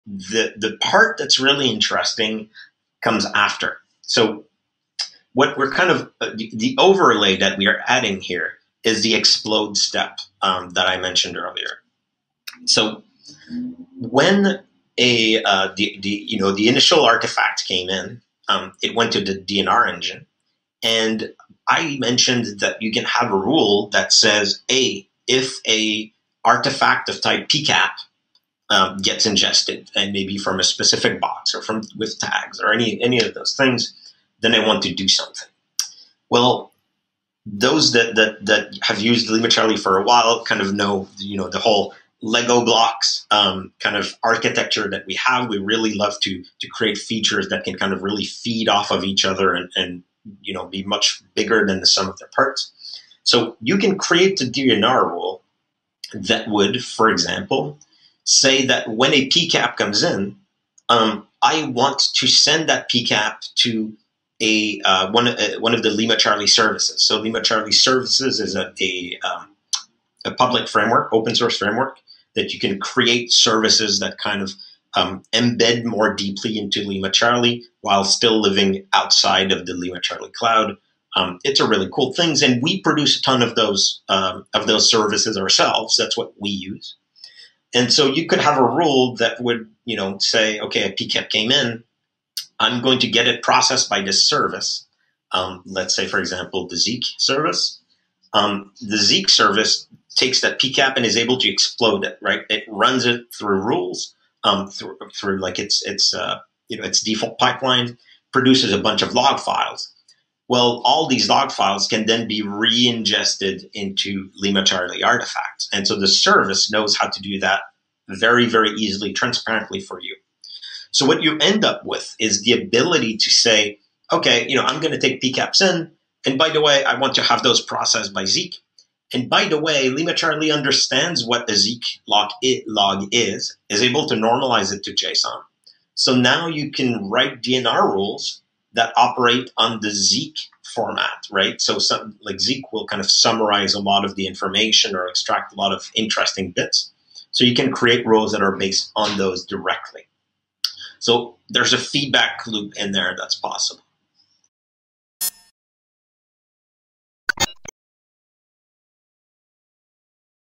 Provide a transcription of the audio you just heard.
The part that's really interesting comes after. So what we're kind of, the overlay that we are adding here is the explode step that I mentioned earlier. So when the initial artifact came in, it went to the DNR engine, and I mentioned that you can have a rule that says, if a artifact of type PCAP gets ingested, and maybe from a specific box or from with tags or any of those things, then I want to do something. Well, those that have used LimaCharlie for a while kind of know, the whole Lego blocks kind of architecture that we have. We really love to create features that can kind of really feed off of each other and be much bigger than the sum of their parts. So you can create the DNR rule that would, for example, say that when a PCAP comes in, I want to send that PCAP to one of the LimaCharlie services. So LimaCharlie services is a public framework, open source framework, that you can create services that kind of embed more deeply into LimaCharlie while still living outside of the LimaCharlie cloud. It's a really cool thing, and we produce a ton of those services ourselves. That's what we use. And so you could have a rule that would, say, okay, a PCAP came in, I'm going to get it processed by this service. Let's say, for example, the Zeek service. The Zeek service takes that PCAP and is able to explode it, right? It runs it through rules, through like its default pipeline, produces a bunch of log files. Well, all these log files can then be re-ingested into LimaCharlie artifacts. And so the service knows how to do that very, very easily, transparently for you. So what you end up with is the ability to say, okay, I'm going to take PCAPs in, and by the way, I want to have those processed by Zeek. And by the way, LimaCharlie understands what a Zeek log is able to normalize it to JSON. So now you can write DNR rules that operate on the Zeek format, right? So like Zeek will kind of summarize a lot of the information or extract a lot of interesting bits. So you can create rules that are based on those directly. So there's a feedback loop in there that's possible.